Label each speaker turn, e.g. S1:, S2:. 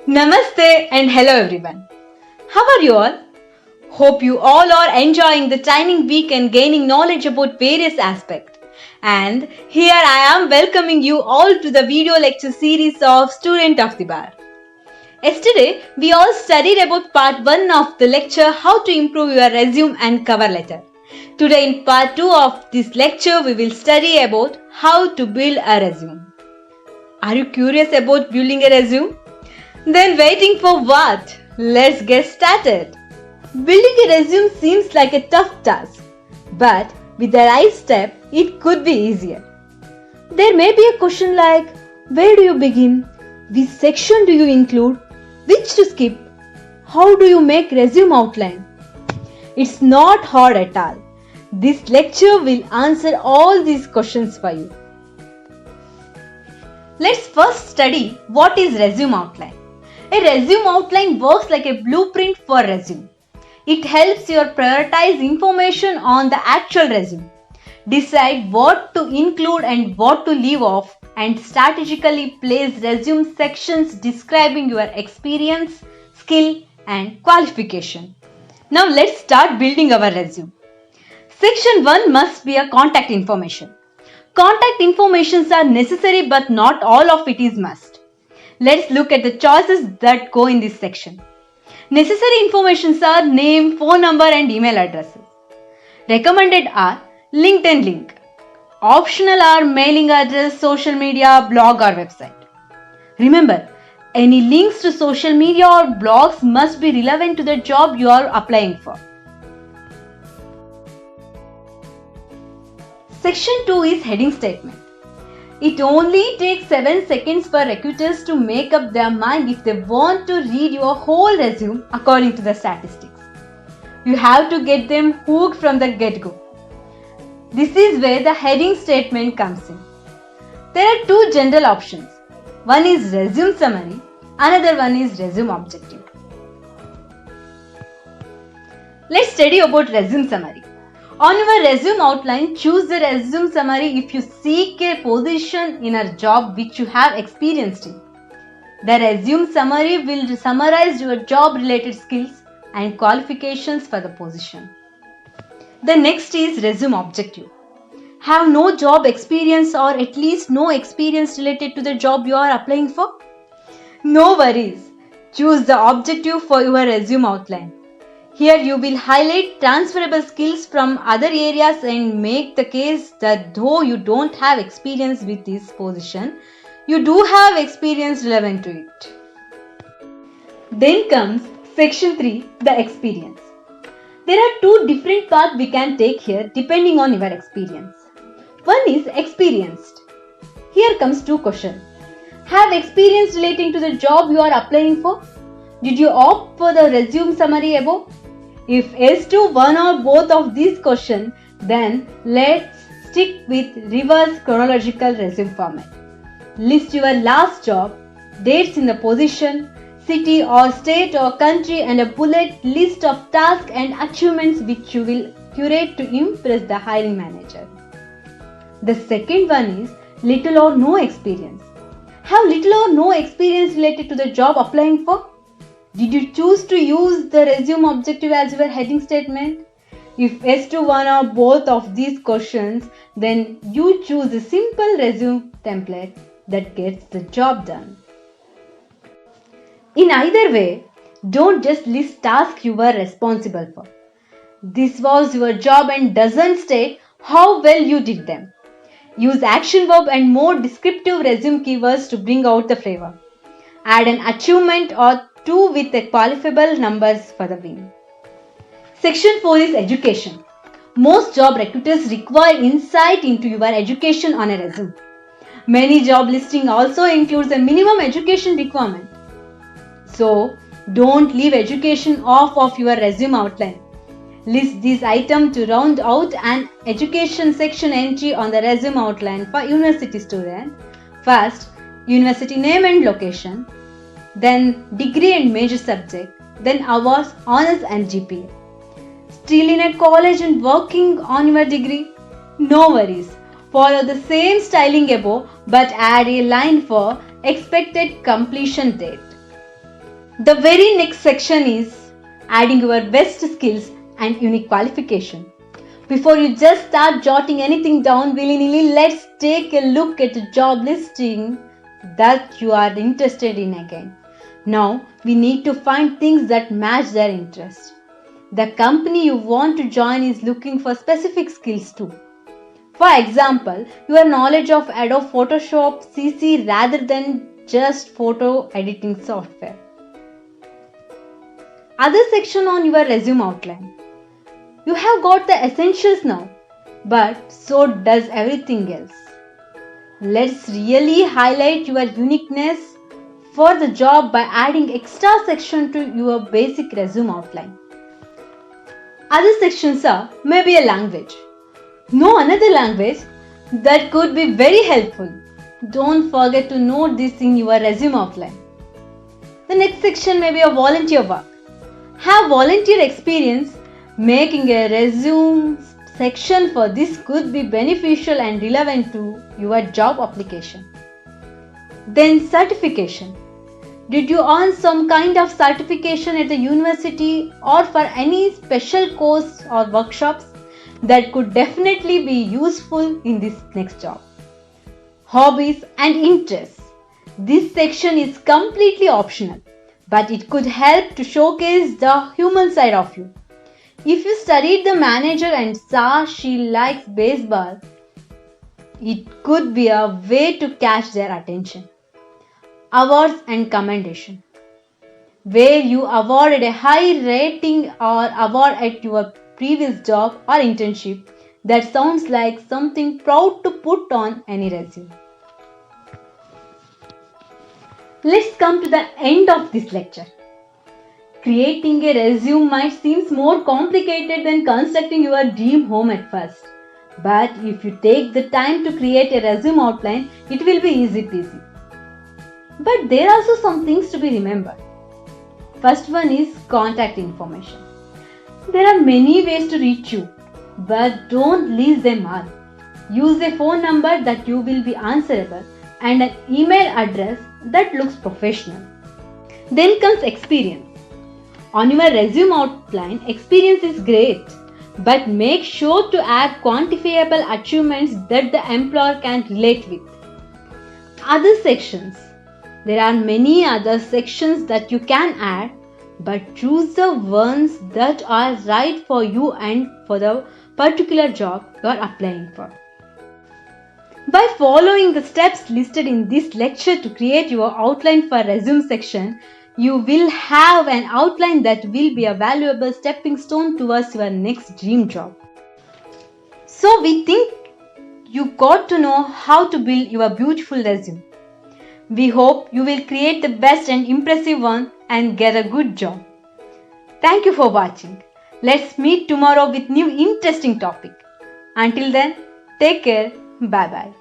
S1: Namaste and hello everyone. How are you all? Hope you all are enjoying the training week and gaining knowledge about various aspects. And here I am welcoming you all to the video lecture series of Student of the Bar. Yesterday, we all studied about part 1 of the lecture How to Improve Your Resume and Cover Letter. Today in part 2 of this lecture, we will study about how to build a resume. Are you curious about building a resume? Then waiting for what? Let's get started. Building a resume seems like a tough task, but with the right step, it could be easier. There may be a question like, where do you begin? Which section do you include? Which to skip? How do you make resume outline? It's not hard at all. This lecture will answer all these questions for you. Let's first study what is resume outline. A resume outline works like a blueprint for resume. It helps you prioritize information on the actual resume, decide what to include and what to leave off, and strategically place resume sections describing your experience, skill, and qualification. Now let's start building our resume. Section 1 must be a contact information. Contact informations are necessary, but not all of it is must. Let's look at the choices that go in this section. Necessary informations are name, phone number and email addresses. Recommended are LinkedIn link. Optional are mailing address, social media, blog or website. Remember, any links to social media or blogs must be relevant to the job you are applying for. Section 2 is heading statement. It only takes 7 seconds for recruiters to make up their mind if they want to read your whole resume according to the statistics. You have to get them hooked from the get-go. This is where the heading statement comes in. There are two general options. One is resume summary, another one is resume objective. Let's study about resume summary. On your resume outline, choose the resume summary if you seek a position in a job which you have experienced in. The resume summary will summarize your job related skills and qualifications for the position. The next is resume objective. Have no job experience or at least no experience related to the job you are applying for? No worries. Choose the objective for your resume outline. Here you will highlight transferable skills from other areas and make the case that though you don't have experience with this position, you do have experience relevant to it. Then comes section 3, the experience. There are two different paths we can take here depending on your experience. One is experienced. Here comes two questions. Have experience relating to the job you are applying for? Did you opt for the resume summary above? If yes to one or both of these questions, then let's stick with reverse chronological resume format. List your last job, dates in the position, city or state or country and a bullet list of tasks and achievements which you will curate to impress the hiring manager. The second one is little or no experience. Have little or no experience related to the job applying for? Did you choose to use the resume objective as your heading statement? If yes to one or both of these questions, then you choose a simple resume template that gets the job done. In either way, don't just list tasks you were responsible for. This was your job and doesn't state how well you did them. Use action verb and more descriptive resume keywords to bring out the flavor. Add an achievement or two with the qualifiable numbers for the win. Section 4 is education. Most job recruiters require insight into your education on a resume. Many job listings also includes a minimum education requirement. So, don't leave education off of your resume outline. List these items to round out an education section entry on the resume outline for university student. First, university name and location, then degree and major subject, then hours, honors and GPA. Still in a college and working on your degree? No worries. Follow the same styling above but add a line for expected completion date. The very next section is adding your best skills and unique qualification. Before you just start jotting anything down willy-nilly, let's take a look at the job listing that you are interested in again. Now, we need to find things that match their interest. The company you want to join is looking for specific skills too. For example, your knowledge of Adobe Photoshop CC rather than just photo editing software. Other section on your resume outline. You have got the essentials now, but so does everything else. Let's really highlight your uniqueness for the job by adding extra section to your basic resume outline. Other sections are maybe a language. Know another language that could be very helpful. Don't forget to note this in your resume outline. The next section may be a volunteer work. Have volunteer experience. Making a resume section for this could be beneficial and relevant to your job application. Then certification. Did you earn some kind of certification at the university or for any special course or workshops? That could definitely be useful in this next job. Hobbies and interests. This section is completely optional, but it could help to showcase the human side of you. If you studied the manager and saw she likes baseball, it could be a way to catch their attention. Awards and commendation. Where you awarded a high rating or award at your previous job or internship, that sounds like something proud to put on any resume. Let's come to the end of this lecture. Creating a resume might seem more complicated than constructing your dream home at first. But if you take the time to create a resume outline, it will be easy peasy. But there are also some things to be remembered. First one is contact information. There are many ways to reach you, but don't list them all. Use a phone number that you will be answerable and an email address that looks professional. Then comes experience. On your resume outline, experience is great, but make sure to add quantifiable achievements that the employer can relate with. Other sections. There are many other sections that you can add, but choose the ones that are right for you and for the particular job you are applying for. By following the steps listed in this lecture to create your outline for resume section, you will have an outline that will be a valuable stepping stone towards your next dream job. So we think you got to know how to build your beautiful resume. We hope you will create the best and impressive one and get a good job. Thank you for watching. Let's meet tomorrow with new interesting topic. Until then, take care. Bye bye.